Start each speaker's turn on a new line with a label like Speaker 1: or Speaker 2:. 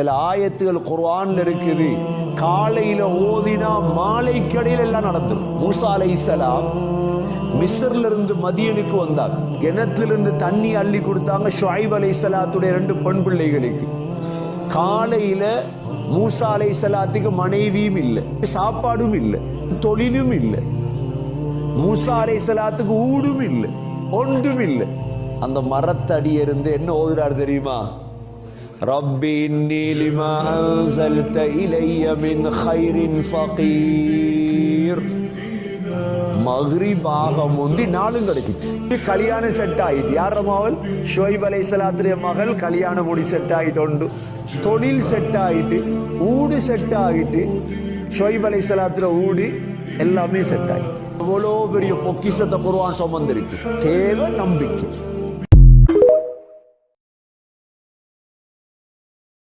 Speaker 1: சில ஆயத்துகள் குர்ஆன்ல இருக்குது, காலையில ஓதினா மாலைக்கடையில் எல்லாம் நடந்துடும். மூசா அலைஹிஸ்ஸலாம் மிஸ்ர்ல இருந்து மதியனுக்கு வந்தாங்க. கிணற்றிலிருந்து தண்ணி அள்ளி கொடுத்தாங்க ஷுஐப் அலைஹிஸ்ஸலாத்துடைய 2 பெண் பிள்ளைகளுக்கு. காலையில மூசா அலைஹிஸ்ஸலாத்துக்கு மனைவியும் இல்லை, சாப்பாடும் இல்லை, தொழிலும் இல்லை. மூசா அலைஹிஸ்ஸலாத்துக்கு ஊடும் இல்லை, ஒன்றும் இல்லை. அந்த மரத்தடி இருந்து என்ன ஓதுறார் தெரியுமா? ரப்பி இன்னி லிமா அன்ஸல்த இலைய மின் கைரின் ஃபகீர். மக்ரிப் ஆக முந்தி நாளும் கிடைக்குது. கல்யாணம் செட் ஆயிட்டு. யார் அவள்? ஷுஐப் அலைஹிஸ்ஸலாத்துடைய மகள். கல்யாணம் முடி செட் ஆயிட்டு, தொழில் செட் ஆயிட்டு, ஊடு செட் ஆகிட்டு. ஷுஐப் அலைஹிஸ்ஸலாத்துடைய ஊடு எல்லாமே செட் ஆயிட்டு. அவ்வளோ பெரிய பொக்கிஷத்தை குர்ஆன் சுமந்திருக்கு. தேவை நம்பிக்கை.